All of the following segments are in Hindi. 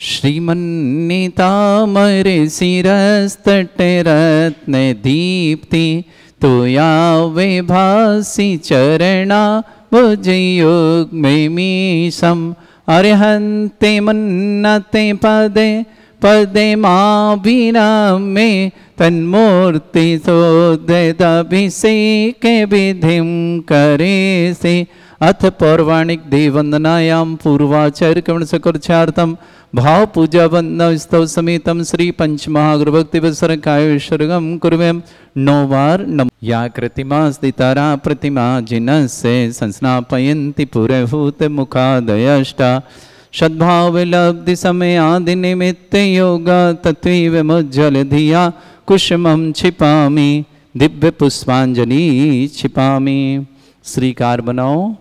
श्रीमन्नितामरे शिरस्तटे रत्न दीप्ति तुया विभासी चरणा भुजयुग्मीशम् अर्हन्ते मन्नते पदे पदे माभिरामे तन्मूर्ति सोदिताभिषेक विधिं करे से। अथ पौर्वाणिक देववंदनायां पूर्वाचार्य कवण सकृच्छार्थम भाव पूजा वंदना स्तव समेतम श्री पंचमहागुरुभक्ति वसरकायश्वर्गम कुर्वेम 9 बार नमो। या कृतिमा स्थितारा प्रतिमा जिनस्य संस्नापयन्ति पुरहूत मुखादयष्टा सद्भाव लब्धि समय आदि निमित्त योगा तत्व मुज्जल धिया कुसुमं छिपामि दिव्य पुष्पांजलि छिपामि। श्रीकार बनाओ।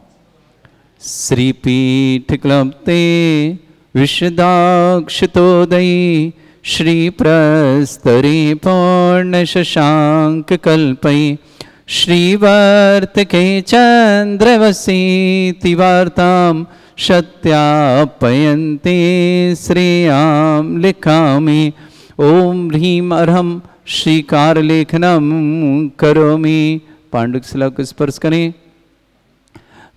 श्रीपीठ क्लप्ते विशदाक्षतोदयी श्री प्रस्तरी पूर्ण शशांक कल्पई श्रीवर्तके चंद्रवसी वार्तां सत्यापयन्ते श्रेयां लिखामि। ओम ह्रीं अर्हं श्रीकार लेखनम करोमि। पांडुक शिला को स्पर्श करें।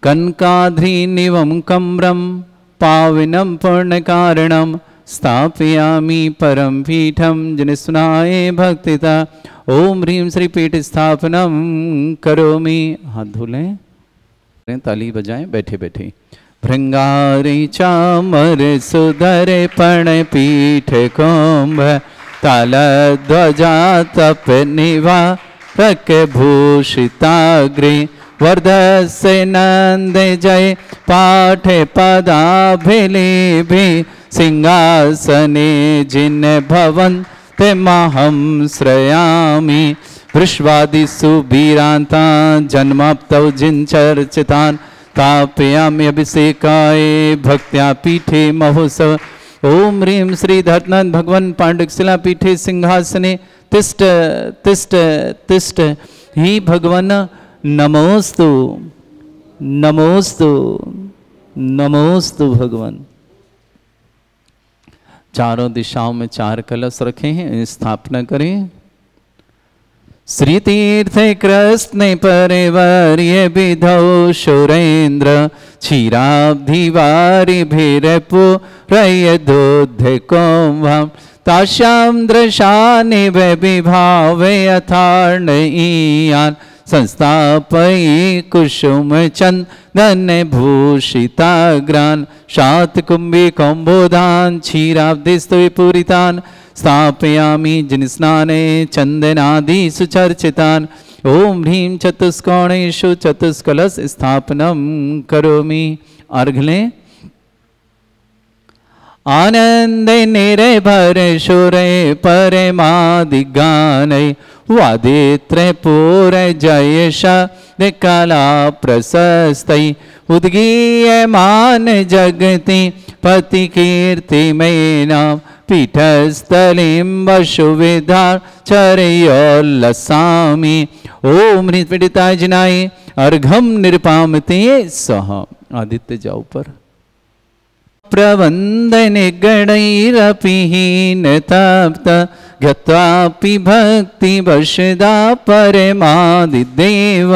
कनकाद्रिनिवं कम्रं पावनं पूर्णकारणं स्थापयामि परम पीठं जनिस्नाय भक्तिता। ओम ह्रीं श्री पीठ स्थापनम करोमि। हाथ धुलें, ताली बजाएं बैठे बैठे। भृंगारे चामर सुधर पण पीठ कुंभ तालध्वजा तप निवा रक भूषिताग्रे वर्धस्य नंद जय पाठ पदाभिलेभे सिंहासने जिन भवन ते महं श्रयामि। वृष्वादिषु वीरान्ता जन्माप्तौ जिनचर्चितान् तापयामि अभिषेकाय भक्त्या पीठे महोत्सव। ओम ह्रीं श्री धर्तनाथ भगवान पांडुक शिला पीठे सिंहासने तिष्ठ तिष्ठ तिष्ठ। ही भगवान नमोस्तु नमोस्तु नमोस्तु भगवान। चारों दिशाओं में 4 कलश रखे हैं, स्थापना करें। श्री तीर्थ कृष्ण परिवर्य विधौ सुरेन्द्र क्षीराब्धिवारि भीरपु रयदोध कुंभं ताशां दृशानि विभावे यथार्णयीयान् संस्थापयि कुसुम चंदन भूषिताग्रान् शातकुंभी कौम्बोधान् क्षीराब्धिस्तु विपूरितान् स्थापयामि जिनस्नाने चंदनादि सुचर्चितान्। ओम ह्रीं चतुष्कोणेषु चतुष्कलश स्थापनम करोमि। अर्घ लें। आनंद निर्भर सुरे परमादिगानै वादित्र पूर जय शब्द कला प्रशस्तै उद्गीयमान जगति पति कीर्ति मेनां पीठस्थलीं वसुविधाचर्योल्लसामि। ओम ह्रीं पीडिताय जिनाय अर्घम निरुपामते सह। आदित्य जाओ पर। प्रवंदन गणैरपिहीन तप्त गत्वापि भक्ति वशदा परमादिदेव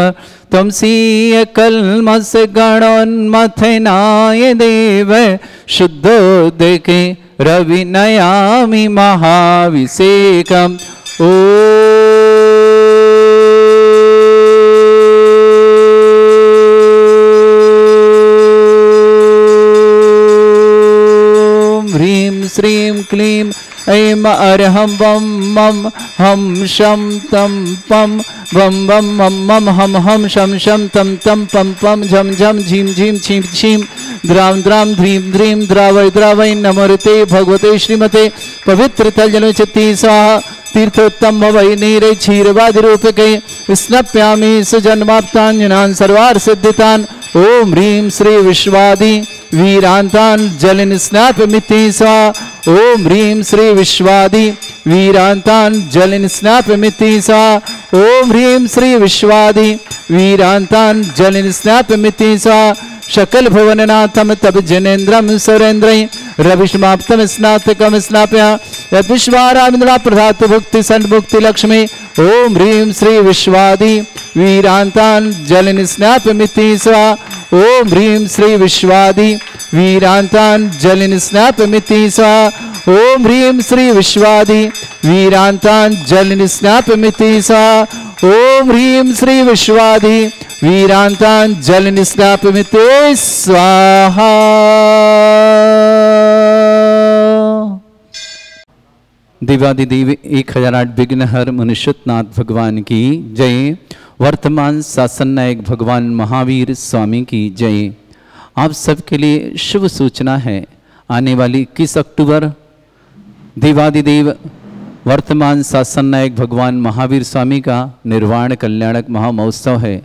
त्वमसीय कल्मष गणोन्मथनाय देव शुद्धोदके रविनयामि महाभिषेकम्। श्रीं क्लीं ऐं अर्हं वं मं हम शं तं पं वं वं मं मं हम हम शं शं तं तं पं पं झं झं झीं झीं छीं छीं द्रां द्रां ध्रीं ध्रीं द्रावय द्रावय नमोते भगवते श्रीमते पवित्र तलजलचित्ती स्वाहा। तीर्थोत्तम भवै नीरे क्षीरवादि रूपके स्नप्यामि सुजन्माप्ताञ्जनान् सर्वार्थ सिद्धितान्। ओम ह्रीं श्री विश्वादि वीरांतान् जलिन स्नापमिति स्वाहा। ओम ह्रीं श्री विश्वादि वीरांतान् जलिन स्नापमिति स्वाहा। ओम ह्रीं श्री विश्वादि वीरांतान् जलिन स्नापमिति स्वाहा। सकल भुवननाथम तब जनेन्द्रम सुरेन्द्र रविष्माप्तम स्नातकम स्नाप्य विश्वारामिंद्रा प्रधातु भुक्ति सन्मुक्ति लक्ष्मी ओम ह्रीं श्री विश्वादि वीरांतान जलिन स्नापमिति स्वा ओम ह्रीं श्री विश्वादि वीरांतान जलिन स्नापमिति स्वा ओम ह्रीं श्री विश्वादि वीरांतान जलिन स्नापमिति स्वा ओम ह्रीं श्री विश्वादि वीरांतान जलिन स्नापमिति स्वाहा। देवादिदेव 1008 विघ्नहर मनुष्यनाथ भगवान की जय। वर्तमान शासन नायक भगवान महावीर स्वामी की जय। आप सबके लिए शुभ सूचना है, आने वाली 21 अक्टूबर देवादिदेव वर्तमान शासन नायक भगवान महावीर स्वामी का निर्वाण कल्याणक महामहोत्सव है।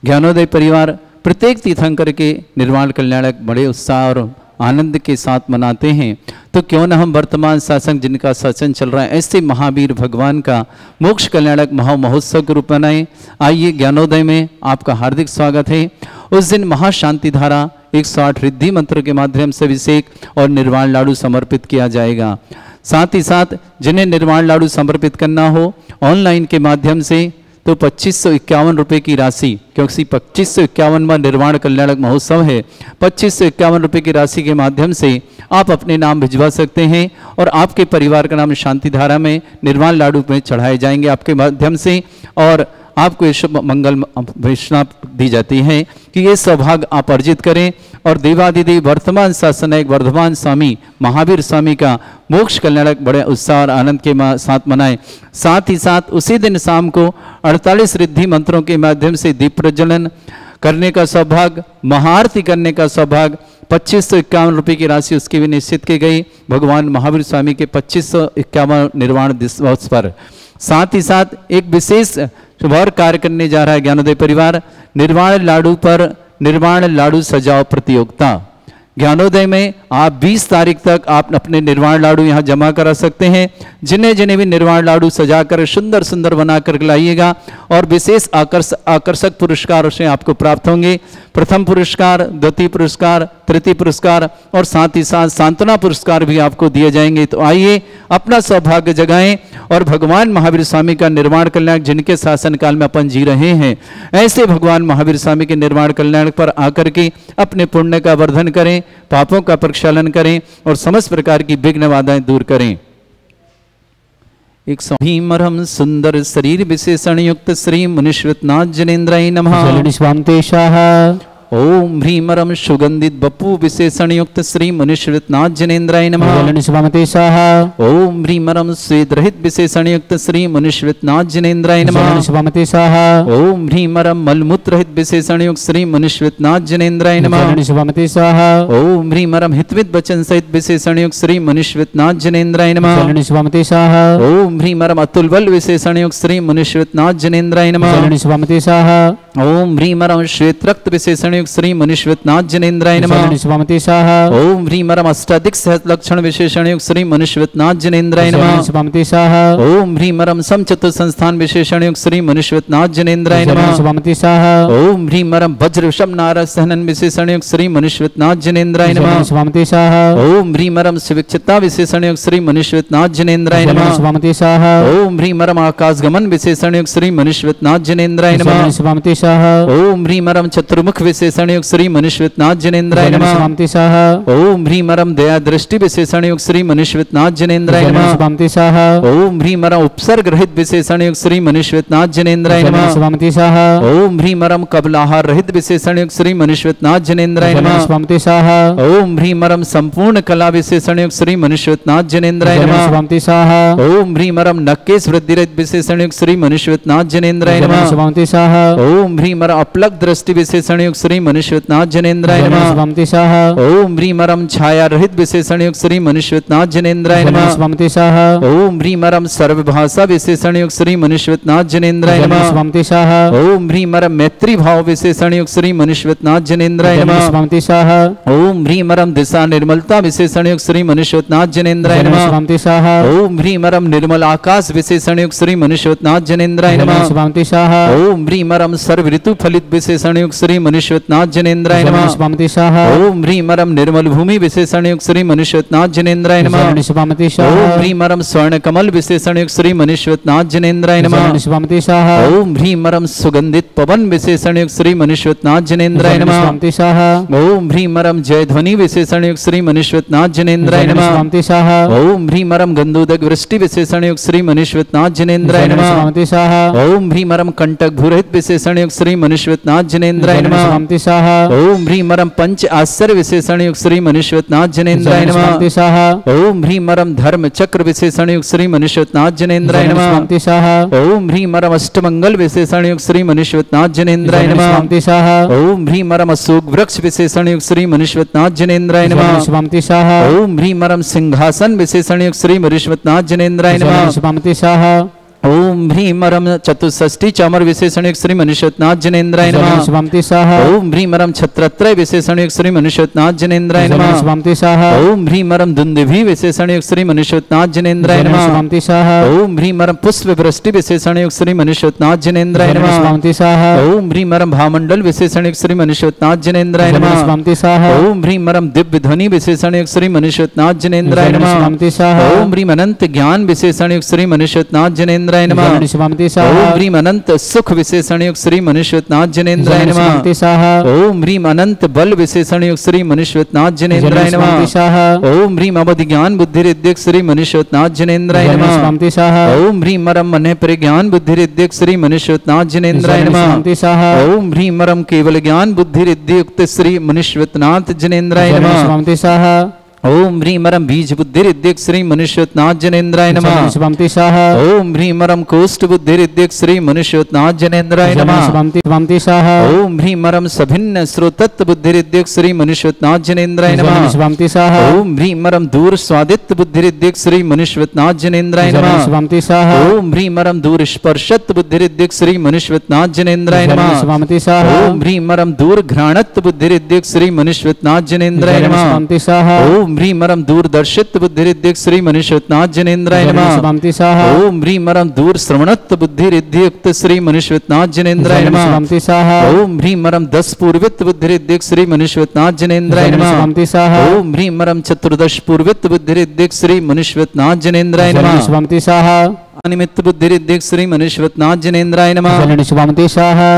ज्ञानोदय परिवार प्रत्येक तीर्थंकर के निर्वाण कल्याणक बड़े उत्साह और आनंद के साथ मनाते हैं, तो क्यों न हम वर्तमान शासन जिनका शासन चल रहा है ऐसे महावीर भगवान का मोक्ष कल्याणक महामहोत्सव के रूप में मनाएं। आइए, ज्ञानोदय में आपका हार्दिक स्वागत है। उस दिन महाशांति धारा 108 रिद्धि मंत्र के माध्यम से अभिषेक और निर्वाण लाडू समर्पित किया जाएगा। साथ ही साथ जिन्हें निर्वाण लाडू समर्पित करना हो ऑनलाइन के माध्यम से तो 2551 रुपये की राशि, क्योंकि 2551वां निर्वाण कल्याणक महोत्सव है, 2551 रुपये की राशि के माध्यम से आप अपने नाम भिजवा सकते हैं और आपके परिवार का नाम शांति धारा में निर्वाण लाडू में चढ़ाए जाएंगे आपके माध्यम से, और आपको ये शुभ मंगल घोषणा दी जाती है कि ये सौभाग्य आप अर्जित करें और देवादिदेव वर्तमान शासन नायक वर्धमान स्वामी महावीर स्वामी का मोक्ष कल्याणक बड़े उत्साह और आनंद के साथ मनाएं। साथ ही साथ उसी दिन शाम को 48 रिद्धि मंत्रों के माध्यम से दीप प्रज्वलन करने का सौभाग्य, महाआरती करने का सौभाग्य, 2551 रुपये की राशि उसकी भी निश्चित की गई भगवान महावीर स्वामी के 2551 निर्वाण दिवस पर। साथ ही साथ एक विशेष शुभ कार्य करने जा रहा है ज्ञानोदय परिवार, निर्वाण लाडू पर निर्वाण लाडू सजाओ प्रतियोगिता। ज्ञानोदय में आप 20 तारीख तक आप अपने निर्वाण लाडू यहाँ जमा करा सकते हैं। जिन्हें जिन्हें भी निर्वाण लाडू सजाकर सुंदर सुंदर बनाकर लाइएगा और विशेष आकर्षक पुरस्कार से आपको प्राप्त होंगे। प्रथम पुरस्कार, द्वितीय पुरस्कार, तृतीय पुरस्कार और साथ ही साथ सांत्वना पुरस्कार भी आपको दिए जाएंगे। तो आइए अपना सौभाग्य जगाएं और भगवान महावीर स्वामी का निर्वाण कल्याण जिनके शासन काल में अपन जी रहे हैं, ऐसे भगवान महावीर स्वामी के निर्वाण कल्याण पर आकर के अपने पुण्य का वर्धन करें, पापों का प्रक्षालन करें और समस्त प्रकार की विघ्न बाधाएं दूर करें। एक भीमरम सुंदर शरीर विशेषण युक्त श्री मुनिश्वतनाथ जनेन्द्राय नमः। ओम भ्रीमरम सुगंधित बपू विशेषण युक्त श्री मुनिश्वतनाथ जनेन्द्राय नमः। ओम भ्रीमरम स्वेद रहित विशेषण युक्त श्री मुनिश्वतनाथ जनेन्द्राय नमः। ओम भ्रीमरम मलमूत्र रहित विशेषण युक्त श्री मुनिश्वतनाथ जनेन्द्राय नमः। ओम भ्रीमरम हितविद वचन सहित विशेषण युक्त श्री मुनिश्वतनाथ जनेन्द्राय नमः। ओम भ्रीमरम अतुल बल विशेषण युक्त श्री मुनिश्वतनाथ जनेन्द्राय नमः। ओम भ्रीमरम श्वेत रक्त विशेषण श्री मुनिश्वतनाथ जनेन्द्राय नमः। ओम भ्रीमरम अष्टाधिक सहस्र लक्षण विशेषण युक्त श्री मुनिश्वतनाथ जनेन्द्राय नमः। ओम भ्रीमरम समचतुर संस्थान विशेषण युक्त श्री मुनिश्वतनाथ जनेन्द्राय नमः। ओम भ्रीमरम वज्र वृषभ नारद सहनन विशेषण युक्त श्री मुनिश्वतनाथ जनेन्द्राय नमः। ओम भ्रीमरम सुविक्षता विशेषण युक्त श्री मुनिश्वतनाथ जनेन्द्राय नमः। ओम भ्रीमरम आकाश गमन विशेषण युक्त श्री मुनिश्वतनाथ जनेन्द्राय नमः। ओम भ्रीमरम चतुर्मुख विशेषण युक्त श्री मुनिश्वतनाथ जनेन्द्राय नमः। ओम भ्रीमरम दया दृष्टि विशेषण युक्त श्री मुनिश्वतनाथ जनेन्द्राय नमः। ओम भ्रीमरम उपसर्ग रहित विशेषण युक्त श्री मुनिश्वतनाथ जनेन्द्राय नमः। ओम भ्रीमरम कबलाहार रहित विशेषण युक्त श्री मुनिश्वतनाथ जनेन्द्राय नमः। ओम भ्रीमरम संपूर्ण कला विशेषण युक्त श्री मुनिश्वतनाथ जनेन्द्राय नमः। ओम भ्रीमरम नक्केश वृद्धि रहित विशेषण युक्त श्री मुनिश्वतनाथ जनेन्द्राय नमः। ओम भ्रीमरम अपलक दृष्टि विशेषण युक्त श्री मुनिश्वतनाथ जनेन्द्राय नमः। ओम भ्रीमरम छाया रहित विशेषण युक्त श्री मुनिश्वतनाथ जनेन्द्राय नमः। ओम भ्रीमरम सर्वभाषा विशेषण युक्त श्री मुनिश्वतनाथ जनेन्द्राय नमः। ओम भ्रीमरम मैत्री भाव विशेषण युक्त श्री मुनिश्वतनाथ जनेन्द्राय नमः। ओम भ्रीमरम दिशा निर्मलता विशेषण युक्त श्री मुनिश्वतनाथ जनेन्द्राय नमः। ओम भ्रीमरम निर्मल आकाश विशेषण युक्त श्री मुनिश्वतनाथ जनेन्द्राय नमः। ओम भ्रीमरम सर्व ऋतु फलित विशेषण युक्त श्री मनुष्यनाथ जनेन्द्राय नमः। शुभमति स्वाहा। ओम ह्रीम रम निर्मल भूमि विशेषण युक्त श्री मनुष्यनाथ जनेन्द्राय नमः। शुभमति स्वाहा। ओम ह्रीम रम स्वर्ण कमल विशेषण युक्त श्री मनुष्यनाथ जनेन्द्राय नमः। शुभमति स्वाहा। ओम ह्रीम रम सुगंधित पवन विशेषण युक्त श्री मनुष्यनाथ जनेन्द्राय नमः। शुभमति स्वाहा। ओम ह्रीम रम जय ध्वनि विशेषण युक्त श्री मनुष्यनाथ जनेन्द्राय नमः। शुभमति स्वाहा। ओम ह्रीम रम गंधोदक वृष्टि विशेषण युक्त श्री मनुष्यनाथ जनेन्द्राय नमः। शुभमति स्वाहा। ओम ह्रीम रम कंटक भूरहित विशेषण युक्त श्री मनुष्यनाथ जनेन्द्राय नमः। शुभमति स्वाहा। ओम ह्रीम रम पंच आश्चर्य विशेषण युक्त श्री मनुष्यनाथ जनेन्द्राय नमः। शुभमति स्वाहा। ओम ह्रीम रम धर्म चक्र विशेषण युक्त श्री मनुष्यनाथ जनेन्द्राय नमः। शुभमति स्वाहा। ओम ह्रीम रम अष्टमंगल विशेषण युक्त श्री मनुष्यनाथ जनेन्द्राय नमः। शुभमति स्वाहा। ओम ह्रीम रम अशोक वृक्ष विशेषण युक्त श्री मनुष्यनाथ जनेन्द्राय नमः। शुभमति स्वाहा। ओम ह्रीम रम सिंहासन विशेषण युक्त श्री मनुष्यनाथ जनेन्द्राय नमः। शुभमति स्वाहा। ओम ह्रीम रम चतुष्षष्टि चामर विशेषण युक्त श्री मनुष्यनाथ जनेन्द्राय नमः। शुभमति स्वाहा। ओम ह्रीम रम छत्रत्रय विशेषण युक्त श्री मनुष्यनाथ जनेन्द्राय नमः। शुभमति स्वाहा। ओम ह्रीम रम दुंदुभि विशेषण युक्त श्री मनुष्यनाथ जनेन्द्राय नमः। शुभमति स्वाहा। ओम ह्रीम रम पुष्प वृष्टि विशेषण युक्त श्री मनुष्यनाथ जनेन्द्राय नमः। शुभमति स्वाहा। ओम ह्रीम रम भामंडल विशेषण युक्त श्री मनुष्यनाथ जनेन्द्राय नमः। शुभमति स्वाहा। ओम ह्रीम रम दिव्य ध्वनि विशेषण युक्त श्री मनुष्यनाथ जनेन्द्राय नमः। शुभमति स्वाहा। ओम ह्रीम अनंत ज्ञान विशेषण युक्त श्री मनुष्यनाथ जनेन्द्राय नमः। शुभमति स्वाहा। ओम ह्रीम अनंत सुख विशेषण युक्त श्री मनुष्यनाथ जनेन्द्राय नमः। शुभमति स्वाहा। ओम ह्रीम अनंत बल विशेषण युक्त श्री मनुष्यनाथ जनेन्द्राय नमः। शुभमति स्वाहा। ओम ह्रीम अवधि ज्ञान बुद्धि रिद्धिक श्री मनुष्यनाथ जनेन्द्राय नमः। शुभमति स्वाहा। ओम ह्रीम रम मन प्रज्ञान बुद्धि रिद्धिक श्री मनुष्यनाथ जनेन्द्राय नमः। शुभमति स्वाहा। ओम ह्रीम रम केवल ज्ञान बुद्धि रिद्धि युक्त श्री मनुष्यनाथ जनेन्द्राय नमः। शुभमति स्वाहा। ओम ह्रीम रम बीज बुद्धि रिद्धिक श्री मनुष्यनाथ जनेन्द्राय नमः। शुभमति स्वाहा। ओम ह्रीम रम कोष्ठ बुद्धि रिद्धिक श्री मनुष्यनाथ जनेन्द्राय नमः। शुभमति स्वाहा। ओम ह्रीम रम सभिन्न स्रोतत्व बुद्धि रिद्धिक श्री मनुष्यनाथ जनेन्द्राय नमः। शुभमति स्वाहा। ओम ह्रीम रम दूर स्वादित्व बुद्धि रिद्धिक श्री मनुष्यनाथ जनेन्द्राय नमः। शुभमति स्वाहा। ओम ह्रीम रम दूर स्पर्शत्व बुद्धि रिद्धिक श्री मनुष्यनाथ जनेन्द्राय नमः। शुभमति स्वाहा। ओम ह्रीम रम दूर घ्राणत्व बुद्धि रिद्धिक श्री मनुष्यनाथ जनेन्द्राय नमः। शुभमति स्वाहा। ओम ह्रीम रम दूर दर्शित्व बुद्धि रिद्धिक श्री मनुष्यनाथ जनेन्द्राय नमः। शुभमति स्वाहा। ओम ह्रीम रम दूर श्रवणत्व बुद्धि रिद्धि युक्त श्री मनुष्यनाथ जनेन्द्राय नमः। शुभमति स्वाहा। ओम ह्रीम रम 10 पूर्वित बुद्धि रिद्धिक श्री मनुष्यनाथ जनेन्द्राय नमः। शुभमति स्वाहा। ओम ह्रीम रम चतुर्दश पूर्वित बुद्धि रिद्धिक श्री मनुष्यनाथ जनेन्द्राय नमः। शुभमति स्वाहा। अनिमित्त बुद्धि रिद्धिक श्री मनुष्यनाथ जनेन्द्राय नमः। शुभमति स्वाहा।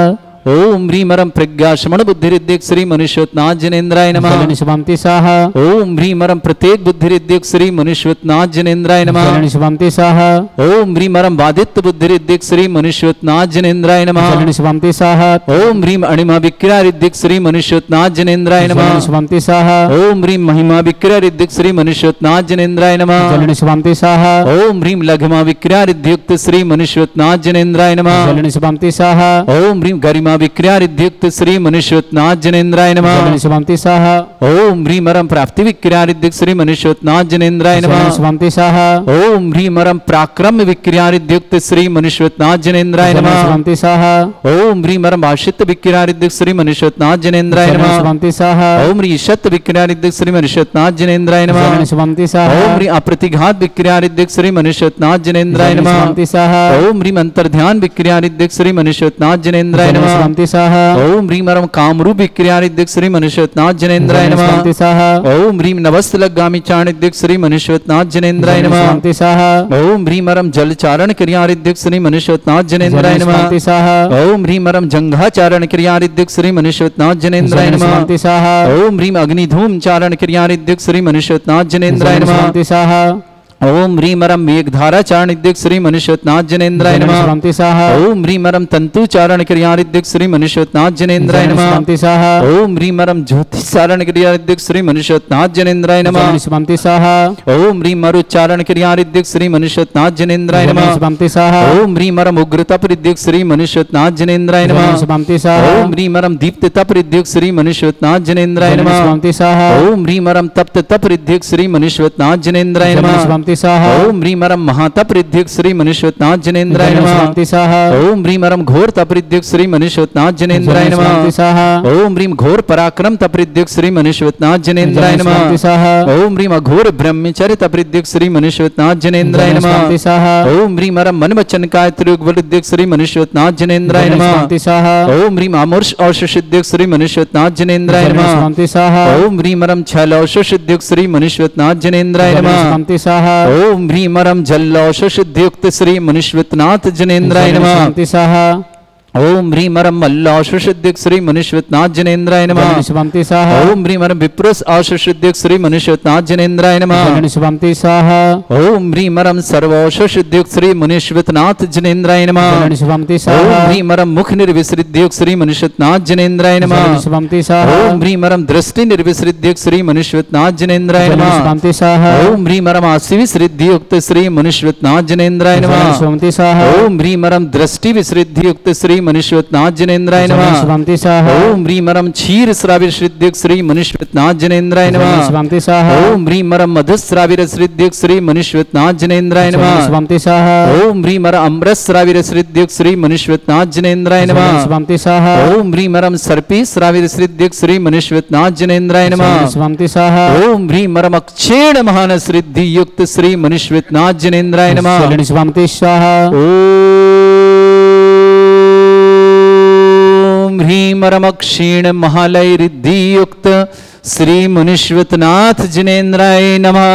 ओम ह्रीम रम प्रज्ञा श्रवण बुद्धि रिद्धिक श्री मनुष्यनाथ जनेन्द्राय नमः। शुभमति स्वाहा। ओम ह्रीम रम प्रत्येक बुद्धि रिद्धिक श्री मनुष्यनाथ जनेन्द्राय नमः। शुभमति स्वाहा। ओम ह्रीम रम बाधित्व बुद्धि रिद्धिक श्री मनुष्यनाथ जनेन्द्राय नमः। शुभमति स्वाहा। ओम ह्रीम अणिमा विक्रिया रिद्धिक श्री मनुष्यनाथ जनेन्द्राय नमः। शुभमति स्वाहा। ओम ह्रीम महिमा विक्रिया रिद्धिक श्री मनुष्यनाथ जनेन्द्राय नमः। शुभमति स्वाहा। ओम ह्रीम लघमा विक्रिया रिद्धियुक्त श्री मनुष्यनाथ जनेन्द्राय नमः। शुभमति स्वाहा। ओम ह्रीम गरिमा विक्रिया रिद्धियुक्त श्री मनुष्यनाथ जनेन्द्राय नमः। शुभमति स्वाहा। ओम ह्रीम रम प्राप्ति विक्रिया रिद्धिक श्री मनुष्यनाथ जनेन्द्राय नमः। शुभमति स्वाहा। ओम ह्रीम रम पराक्रम विक्रिया रिद्धियुक्त श्री मनुष्यनाथ जनेन्द्राय नमः। शुभमति स्वाहा। ओम ह्रीम रम आशित विक्रिया रिद्धिक श्री मनुष्यनाथ जनेन्द्राय नमः। शुभमति स्वाहा। ओम ह्री ईशत विक्रिया रिद्धिक श्री मनुष्यनाथ जनेन्द्राय नमः। शुभमति स्वाहा। ओम ह्री अप्रतिघात विक्रिया रिद्धिक श्री मनुष्यनाथ जनेन्द्राय नमः। शुभमति स्वाहा। ओम ह्रीम अंतर्ध्यान विक्रिया रिद्धिक श्री मनुष्यनाथ जनेन्द्राय नमः। शुभमति स्वाहा। ओम ह्रीम रम कामरूप विक्रिया रिद्धिक श्री मनुष्यनाथ जनेन्द्राय नमः। शुभमति स्वाहा। ओम ह्रीम नवस्त लग्गामी चारण रिद्धिक श्री मनुष्यनाथ जनेन्द्राय नमः। शुभमति स्वाहा। ओम ह्रीम रम जलचारण क्रिया रिद्धिक श्री मनुष्यनाथ जनेन्द्राय नमः। शुभमति स्वाहा। ओम ह्रीम रम जंघाचारण क्रिया रिद्धिक श्री मनुष्यनाथ जनेन्द्राय नमः। शुभमति स्वाहा। ओम ह्रीम अग्निधूम चारण क्रिया रिद्धिक श्री मनुष्यनाथ जनेन्द्राय नमः। शुभमति स्वाहा। ओम ह्रीम रम मेघधारा चारण रिद्धिक श्री मनुष्यनाथ जनेन्द्राय नमः। शुभमति स्वाहा। ओम ह्रीम रम तंतु चारण क्रिया रिद्धिक श्री मनुष्यनाथ जनेन्द्राय नमः। शुभमति स्वाहा। ओम ह्रीम रम ज्योति चारण क्रिया रिद्धिक श्री मनुष्यनाथ जनेन्द्राय नमः। शुभमति स्वाहा। ओम ह्रीम मरुच्चारण क्रिया रिद्धिक श्री मनुष्यनाथ जनेन्द्राय नमः। शुभमति स्वाहा। ओम ह्रीम रम उग्र तप रिद्धिक श्री मनुष्यनाथ जनेन्द्राय नमः। शुभमति स्वाहा। ओम ह्रीम रम दीप्त तप रिद्धिक श्री मनुष्यनाथ जनेन्द्राय नमः। शुभमति स्वाहा। ओम ह्रीम रम तप्त तप रिद्धिक श्री मनुष्यनाथ जनेन्द्राय नमः। शुभमति स्वामी स्वाहा ओम ह्रीं मरम महातपरिद्युक्त श्री मनुष्यवतनाथ जनेन्द्राय नमः स्वामी स्वाहा ओम ह्रीं मरम घोर तपरिद्युक्त श्री मनुष्यवतनाथ जनेन्द्राय नमः स्वामी स्वाहा ओम ह्रीं घोर पराक्रम तपरिद्युक्त श्री मनुष्यवतनाथ जनेन्द्राय नमः स्वामी स्वाहा ओम ह्रीं अघोर ब्रह्मचर्य तपरिद्युक्त श्री मनुष्यवतनाथ जनेन्द्राय नमः स्वामी स्वाहा ओम ह्रीं मरम मन वचन काय त्रियुगवलुद्युक्त श्री मनुष्यवतनाथ जनेन्द्राय नमः स्वामी स्वाहा ओम ह्रीं आमोर्ष औषधिद्युक्त श्री मनुष्यवतनाथ जनेन्द्राय नमः स्वामी स्वाहा ओम ह्रीं मरम छलौषधिद्युक्त श्री मनुष्यवतनाथ जनेन्द्राय नमः स्वामी स्वाहा ओम ह्रीं मरम जलौषधिद्युक्त श्री मनुष्यवतनाथ जनेन्द्राय नमः स्वामी स्वाहा ओम ह्रीं मरम मल्लौषधिद्युक्त श्री मनुष्यवतनाथ जनेन्द्राय नमः स्वामी स्वाहा ओम ह्रीं मरम विप्रुष औषधिद्युक्त श्री मनुष्यवतनाथ जनेन्द्राय नमः स्वामी स्वाहा ओम ह्रीं मरम सर्वौषधिद्युक्त श्री मनुष्यवतनाथ जनेन्द्राय नमः स्वामी ओम स्वाहा ह्रीं मरम मुख निर्विसृद्युक्त श्री मनुष्यवतनाथ जनेन्द्राय नमः स्वामी स्वाहा ओम ह्रीं मरम दृष्टि निर्विसृद्युक्त श्री मनुष्यवतनाथ जनेन्द्राय नमः स्वामी स्वाहा ओम ह्रीं मरम आसि विसृद्युक्त श्री मनुष्यवतनाथ जनेन्द्राय नमः स्वामी स्वाहा ओम ह्रीं मरम दृष्टि विसृद्युक्त श्री मनुष्यवतनाथ जनेन्द्राय नमः स्वामी स्वाहा ओम ह्रीं मरम क्षीर श्राविरश्रिद्युक्त श्री मनुष्यवतनाथ जनेन्द्राय नमः स्वामी स्वाहा ओम ह्रीं मरम मधुश्राविरश्रिद्युक्त श्री मनुष्यवतनाथ जनेन्द्राय नमः स्वामी स्वाहा ओम ह्रीं मरम अमृत श्राविरश्रिद्युक्त श्री मनुष्यवतनाथ जनेन्द्राय नमः स्वामी स्वाहा ओम ह्रीं मरम सर्पी श्राविरश्रिद्युक्त श्री मनुष्यवतनाथ जनेन्द्राय नमः स्वामी स्वाहा ओम ह्रीं मरम अक्षेण महान श्रिद्धि युक्त श्री मनुष्यवतनाथ जनेन्द्राय नमः स्वामी स्वाहा ओम ह्रीं मरम अक्षीण महालय रिद्धि युक्त श्री मनुष्यवतनाथ जनेन्द्राय नमः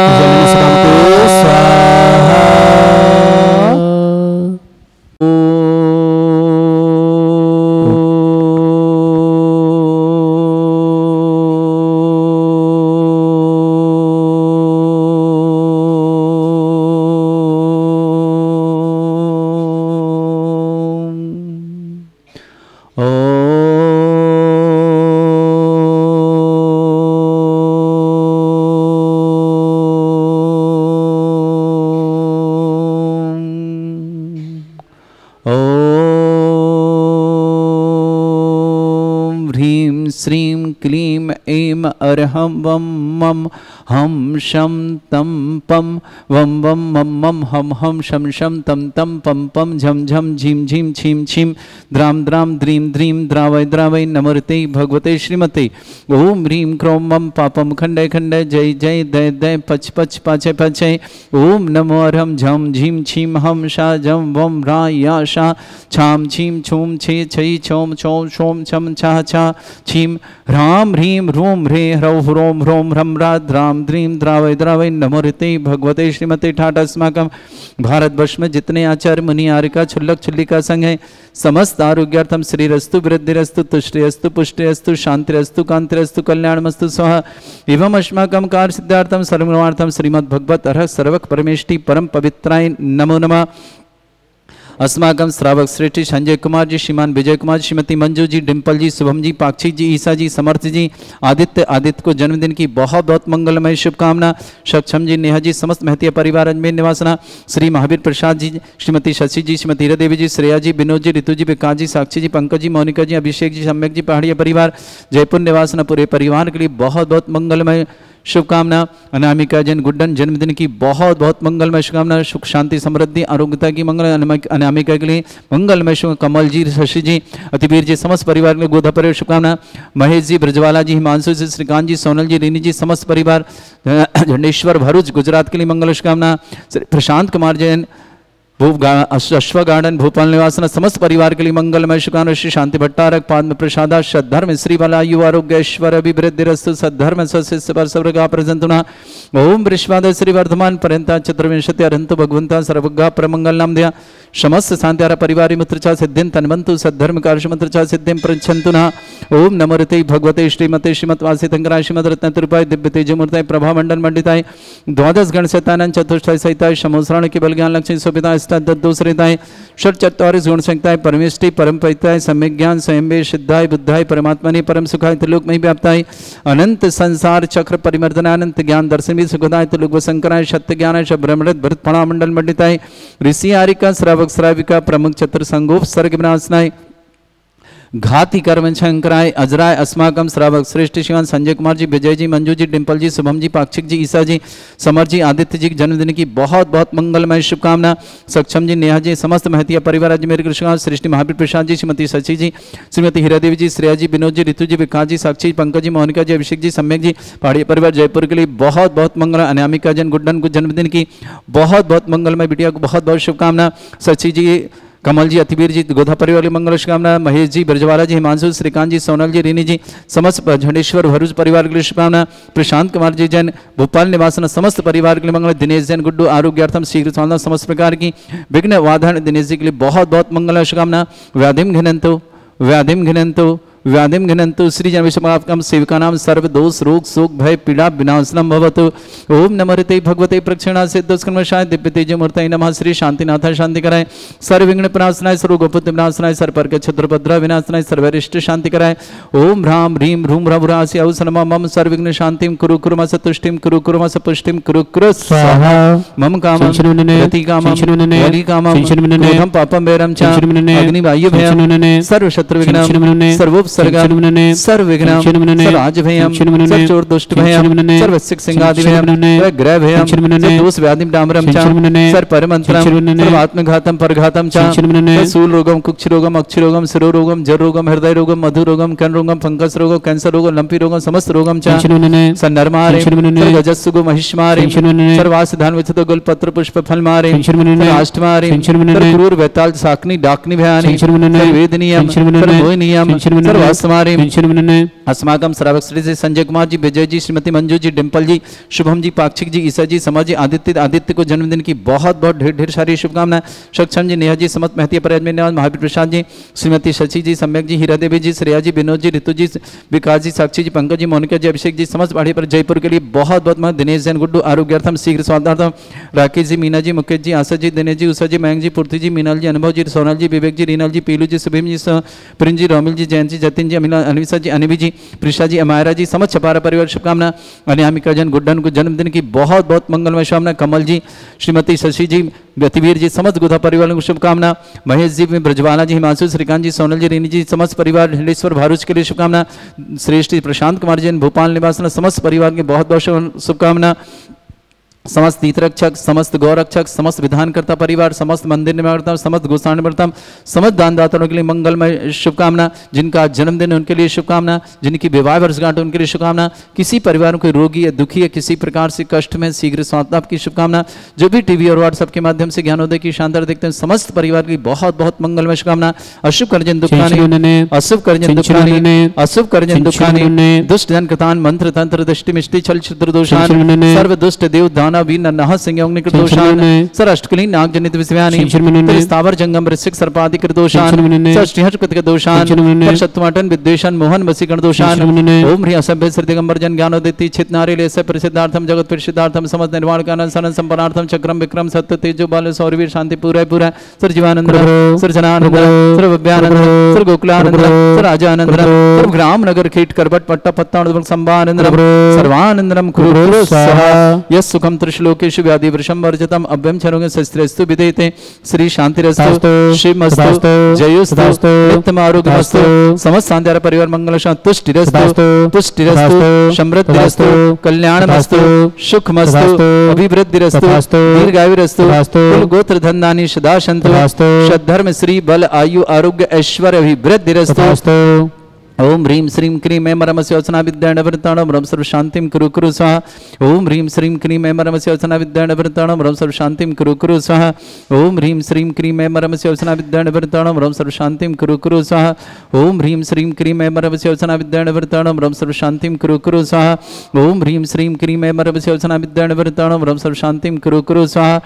श्रीं क्लीं ऐं अर्हं वं मं हम शं तं पं वं वं मं मं हम हम शं शं तं तं पं पं झं झं झीं झीं छीं छीं द्रां द्रां द्रीं द्रीं द्रावय द्रावय नमोते भगवते श्रीमते ओम ह्रीं क्रों मं पापं खण्डय खण्डय जय जय दय दय पच पच पाचय पाचय ओम नमो अर्हं झं झीं छीं हम शा जं वं रा या शा छां छीं छूं छे छै छौं छौं शों छं छा छा छीं ह्रां ह्रीं ह्रूं ह्रे ह्रौं ह्रों ह्रों ह्रं रा द्रां द्रीं द्रावय द्रावय नमोते भगवते श्रीमते ठाट अस्माकं भारतवर्ष में जितने आचार्य मुनि आर्यका छुल्लक छुल्लिका संघ है समस्त आरोग्यार्थम श्रीरस्तु वृद्धिरस्तु तुष्टिरस्तु पुष्टिरस्तु शांतिरस्तु कांतिरस्तु कल्याणमस्तु स्वाहा एवं अस्माकं कार्य सिद्धार्थम सर्वमार्थम श्रीमद्भगवत अर्ह सर्वक परमेष्टि परम पवित्राय नमो नमः। अस्माकं श्रावक श्रेष्ठ संजय कुमार जी, श्रीमान विजय कुमार, श्रीमती मंजू जी, डिम्पल जी, शुभम जी, पाक्षी जी, ईसा जी, समर्थ जी, आदित्य को जन्मदिन की बहुत बहुत मंगलमय शुभकामना। सक्षम जी, नेहा जी, समस्त महतिया परिवार अजमेर निवासना, श्री महावीर प्रसाद जी, श्रीमती शशि जी, श्रीमती हीरा देवी जी, श्रेया जी, विनोद जी, ऋतु जी, विकास जी, साक्षी जी, पंकज जी, मोनिका जी, अभिषेक जी, सम्यक जी, पहाड़िया परिवार जयपुर निवासना पूरे परिवार के लिए बहुत बहुत मंगलमय शुभकामना। अनामिका जैन गुड्डन जन्मदिन की बहुत बहुत मंगलमय शुभकामना। सुख शांति समृद्धि आरोग्यता की मंगल। अनामिका के लिए मंगलमय शुभ। कमल जी, शशि जी, अतिवीर जी, समस्त परिवार के लिए गोधा पर शुभकामना। महेश जी, ब्रजवाला जी, हिमांशु जी, श्रीकांत जी, सोनल जी, रीनी जी, समस्त परिवार झंडेश्वर भरूच गुजरात के लिए मंगल शुभकामना। प्रशांत कुमार जैन अश्व गार्डन भोपाल निवासना समस्त परिवार के लिए मंगलमय शुभकामना। श्री शांति भट्टारक पाद्म प्रसादा सद्धर्म श्री बलायु आरोग्य ऐश्वर्य अभिवृद्धिरस्तु सद्धर्म स्वशिष्य वर्षवर्गा प्रजंतुना। ओम वृष्वाद श्री वर्धमान पर्यंता चतुर्विंशति अरंतु भगवंता सर्वगा परमंगल नाम दिया। समस्त शांत्यारा परिवार मित्रचा सिद्धिं तन्वन्तु सद्धर्म कार्षमंत्रचा सिद्धिं प्रच्छन्तु नः। ओम नमोते भगवते श्रीमते श्रीमद्वासी तंगराय श्रीमद्रत्नतुपाय दिव्य तेजमूर्ताय प्रभा मंडल मंडिताय द्वादश गण शतानंद चतुष्टय सहिताय समोसरण के बल ज्ञान लक्ष्मी शोभिताय दूसरेताय षट चत्वारिश गुण संहिताय परमेष्टि परम पवित्राय सम्यक ज्ञान स्वयंभे सिद्धाय बुद्धाय परमात्मने परम सुखाय त्रिलोक में व्याप्ताय अनंत संसार चक्र परिमर्दनानंत ज्ञान दर्शन भी सुखदाय त्रिलोक शंकराय सत्य ज्ञानाय ब्रह्मृत भरत फणा मंडल मंडिताय ऋषि आरिका श्रावक श्राविका प्रमुख चतुर संगोप सर्ग विनाशनाय घाती कर्म शंकराय अजराय अस्माकम श्रावक श्रेष्ठ शिवान संजय कुमार जी, विजय जी, मंजू जी, डिम्पल जी, शुभम जी, पाक्षिक जी, ईसा जी, समर जी, आदित्य जी के जन्मदिन की बहुत बहुत मंगलमय शुभकामना। सक्षम जी, नेहा जी, समस्त महतिया परिवार आज मेरे कृष्ण सृष्टि महावीर प्रसाद जी, श्रीमती शशि जी, श्रीमती हीरा देवी जी, श्रेया जी, विनोद जी, ऋतु जी, विकास जी, साक्षी, पंकज जी, मोनिका जी, अभिषेक जी, सम्यक जी, पहाड़ी परिवार जयपुर के लिए बहुत बहुत मंगल। अनामिका जन गुड्डन को जन्मदिन की बहुत बहुत मंगलमय, बिटिया को बहुत बहुत शुभकामना। शशि जी, कमल जी, अतिवीर जी, गोधा परिवार की मंगल शुभकामना। महेश जी, ब्रजवाला जी, हिमांशु, श्रीकांत जी, सोनल जी, रीनी जी, समस्त झंडेश्वर भरूच परिवार के लिए शुभकामना। प्रशांत कुमार जी जैन, भोपाल निवासन समस्त परिवार के लिए मंगल। दिनेश जैन गुड्डू, आरोग्यार्थम शीघ्र साधना समस्त प्रकार की विघ्न वाधन दिनेश जी के लिए बहुत बहुत मंगल शुभकामना। व्याधिम घिनंतो व्याधिम घिनंतो व्याधिम घिनंतु श्री जन विश्वकम सेविका नाम सर्व दोष रोग शोक भय पीड़ा विनाशनम भवतु। ओम नमः भगवते प्रक्षिणा से दुष्कर्मशाय दिव्य तेज मूर्तये नमः। श्री शांतिनाथ शांति कराय, सर्व विघ्न प्रणाशनाय, सर्व गोपुत्र विनाशनाय, सर्पर के क्षत्रभद्रा विनाशनाय, सर्वरिष्ट शांति कराय। ओम ह्राम ह्रीम ह्रूम ह्रभुरासि औसनम मम सर्व विघ्न शांतिम कुरु कुरुमस तुष्टिम कुरु कुरुमस पुष्टिम कुरु कुरु स्वाहा। मम कामं रति कामं वली कामं क्रोधं पापं वैरं च अग्नि वायु भयं सर्व शत्रु विघ्नं सर्व सर्वविघ्नं सर्वराज भयं सर्वचोर दुष्ट भयं सर्वसिक सिंहादि भयं ग्रह भयं सर्वदोष व्याधि डामरं च सर्वपरमंत्रं सर्वात्मघातं परघातं च सूल रोगं कुक्ष रोगं अक्ष रोगं शिरो रोगं जर रोगं हृदय रोगं मधु रोगं कर्ण रोगं फंगस रोगं कैंसर रोगं लंपी रोगं समस्त रोगं च सन्नरमारे सर्वजस्सुगो महिष्मारे सर्वासधान विचितो गुलपत्र पुष्प फल मारे अष्टमारे क्रूर वैताल साकनी डाकनी भयानि सर्वेदनीयं सर्वमोहनीयं सर्वास्मारे अस्माकं श्रावक श्री से संजय कुमार जी, विजय जी, श्रीमती मंजू जी, डिम्पल जी, शुभम जी, पाक्षिक जी, ईसा जी, समर जी, आदित्य को जन्मदिन की बहुत बहुत ढेर सारी शुभकामनाएं। सक्षम जी, नेहा जी, समस्त महतिया परिवार में निवास महावीर प्रसाद जी, श्रीमती शशि जी, सम्यक जी, हीरा देवी जी, श्रेया जी, विनोद जी, ऋतु जी, विकास जी, साक्षी जी, पंकज जी, मोनिका जी, अभिषेक जी, समस्त पहाड़ी पर जयपुर के लिए बहुत बहुत दिनेश जैन गुड्डू आरोग्यार्थम शीघ्र स्वास्थ्यार्थम। राकेश जी, मीना जी, मुकेश जी, आशा जी, दिनेश जी, उषा जी, मयंक जी, पूर्ति जी, मीनल जी, अनुभव जी, सोनल जी, विवेक जी, रीनल जी, पीलू जी, सुभीम जी, प्रिंज जी, रोमिल जी, जयंत जी, जतिन जी, अनिसा जी, अनिवी जी, प्रिशा जी, अमायरा जी, समस्त छपारा परिवार शुभकामना। अनामिका जन गुड्डन को जन्मदिन की बहुत बहुत मंगलमय शुभकामना। कमल जी, श्रीमती शशि जी, व्यतिवीर जी, समस्त गोधा परिवार को शुभकामना। महेश जी, ब्रजवाला जी, हिमांशु, श्रीकांत जी, सोनल जी, रीनी जी, समस्त परिवार झंडेश्वर भरूच के लिए शुभकामना। श्रेष्ठ प्रशांत कुमार जी, भोपाल निवासन समस्त परिवार की बहुत बहुत शुभकामना। समस्त तीर्थरक्षक, समस्त गौरक्षक, समस्त विधानकर्ता परिवार, समस्त मंदिर निर्माणकर्ता, समस्त गोसाण निर्माता, समस्त दानदाताओं के लिए मंगलमय शुभकामना। जिनका जन्मदिन उनके लिए शुभकामना, जिनकी विवाह वर्षगांठ उनके लिए शुभकामना। किसी परिवार को रोगी या दुखी या किसी प्रकार से कष्ट में शीघ्र स्वास्थ्य की शुभकामना। जो भी टीवी और व्हाट्सएप के माध्यम से ज्ञानोदय की शानदार देखते हैं, समस्त परिवार की बहुत बहुत मंगलमय शुभकामना। अशुभ कर्जन दुखानी, अशुभ कर्जन दुखानी, अशुभ कर्जन दुखानी, दुष्ट जन कृतान मंत्र तंत्र दृष्टि मिष्टि छल छिद्र दोषान सर्व दुष्ट देव दान नह संयोग कृतोषान सर अष्टकली नाग जनित विषयानि स्थावर जंगम ऋषिक सर्पादि कृतोषान सर श्रीहर्ष कृत दोषान शत्रुमाटन विद्वेषान मोहन वसीकरण दोषान ओम ह्री असभ्य श्री दिगंबर जन ज्ञानोदिति चित नारी लेस्य प्रसिद्धार्थम जगत प्रसिद्धार्थम समस्त निर्वाण कानन सन संपन्नार्थम चक्रम विक्रम सत्य तेजो बाल सौरवीर शांति पूरा पूरा सर जीवानंद सर जनानंद सर भव्यानंद सर गोकुलानंद सर राजानंद सर ग्राम नगर कीट करबट पट्टा पत्ता संभानंद सर्वानंदम कुरु स्वाहा यस सुखम त्रिश्लोकेषु व्याधि वृषम वर्जतम अभ्यम चरोगे शस्त्रस्तु विदेते श्री शांतिरस्तु शिवमस्तु जयोस्तु नित्यम आरोग्यमस्तु समस्त शांति परिवार मंगल तुष्टिरस्तु पुष्टिरस्तु समृद्धिरस्तु कल्याणमस्तु सुखमस्तु अभिवृद्धिरस्तु दीर्घायुरस्तु कुल गोत्र धन्यानि सदा सन्तु सद्धर्म श्री बल आयु आरोग्य ऐश्वर्य अभिवृद्धिरस्तु। ओम ह्रीं श्रीं क्रीं ऐं परमस्य वचना विद्याणवृताणं ब्रह्म सर्व शांतिं कुरु कुरु स्वाहा। ओम ह्रीं श्रीं क्रीं ऐं परमस्य वचना विद्याणवृताणं ब्रह्म सर्व शांतिं कुरु कुरु स्वाहा। ओम ह्रीं श्रीं क्रीं ऐं परमस्य वचना विद्याणवृताणं ब्रह्म सर्व शांतिं कुरु कुरु स्वाहा। ओम ह्रीं श्रीं क्रीं ऐं परमस्य वचना विद्याणवृताणं ब्रह्म सर्व शांतिं कुरु कुरु स्वाहा। ओम ह्रीं श्रीं क्रीं ऐं परमस्य वचना विद्याणवृताणं ब्रह्म सर्व शांतिं कुरु कुरु स्वाहा।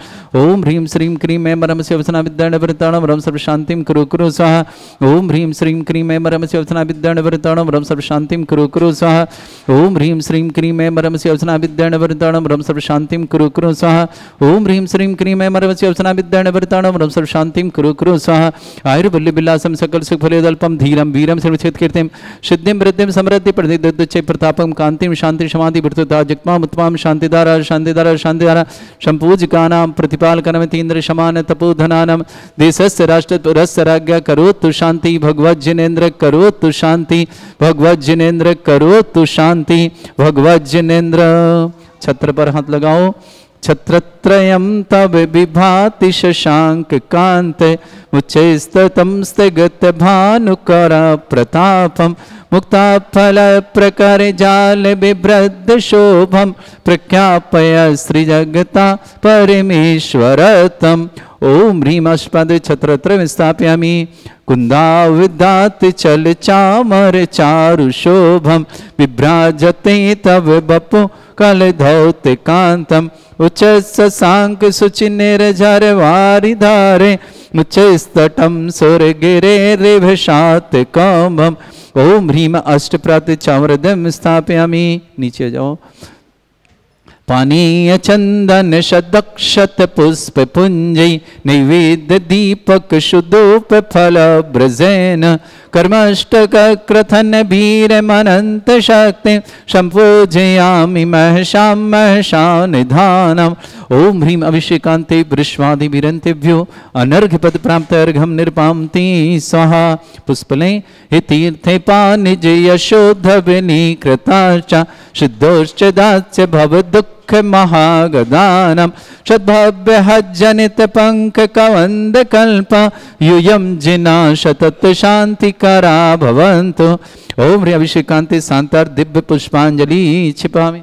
ओम ह्रीं श्रीं क्रीं ऐं परमस्य वचना विद्याणवृताणं ब्रह्म सर्व शांतिं कुरु कुरु स्वाहा। ओम ह्रीं श्रीं क्रीं ऐं परमस्य वचना विद्या विद्याणवरताणं ब्रह्म सर्वशान्तिं कुरु कुरु स्वाहा। ओम ह्रीं श्रीं क्रीं ऐं मरमसि अवसना विद्याणवरताणं ब्रह्म सर्वशान्तिं कुरु कुरु स्वाहा। ओम ह्रीं श्रीं क्रीं ऐं मरमसि अवसना विद्याणवरताणं ब्रह्म सर्वशान्तिं कुरु कुरु स्वाहा। आयुर्वल्लविलासं सकल सुखफलदल्पं धीरं वीरं सर्वक्षेत्कीर्तिं सिद्धिं वृद्धिं समृद्धि प्रदिदुच्चै प्रतापं कान्तिं शान्ति समाधि वृत्तता जगमां उत्तमां शान्तिदारा शान्तिदारा शान्तिदारा संपूजकानां प्रतिपालकनमतीन्द्र शमान तपोधनानां देशस्य राष्ट्रस्य राज्ञा करोतु शान्ति भगवज्जनेन्द्र करोतु शान्ति भगवज्जनेन्द्र करोतु शान्ति भगवज्जनेन्द्र। छत्र पर हाथ लगाओ। छत्रत्रयं तव विभाति शशांक कांते मुच्चैस्ततं स्थगत भानुकर प्रतापं मुक्ताफल प्रकर जाल बिभ्रद शोभम प्रख्यापय श्रीजगता परमेश्वरतम। ओम ह्रीं अष्टपद छत्रत्रयं स्थापयामि। कुन्दाविदात् चल चामर चारु शोभम विभ्राजते तव बपु कलधौत कांतम उच्चसांक सुचिनिर्झर वारिधारे मुच्चस्तटं सुरगिरे रिभशात कौमम। ओम ह्रीं अष्टप्रात चामरदं स्थापयामि। नीचे जाओ। पानीय चंदन शतक्षत पुष्प पुंजै नैवेद्य दीपक शुद्धोप फल ब्रजेन कर्मष्टक क्रथन भीर मनंत शक्ति संपूजयामि महशां महशा निधानम। ओम ह्रीं अभिषेकान्ते वृष्वादि विरन्तेभ्यो अनर्घ्यपद प्राप्त अर्घ्यं निर्पान्ति स्वाहा। पुष्पले हि तीर्थे पानिज यशोधविनी कृताश्च सिद्धोश्च दास्य भव दुःख महागदानम सद्भव्य जनित पंख कवंद कल्प यूयं जिना शतत शांतिकरा भवन्तु। ओम ह्रीं अभिषेकान्ते शांतार दिव्य पुष्पांजलि छिपामि।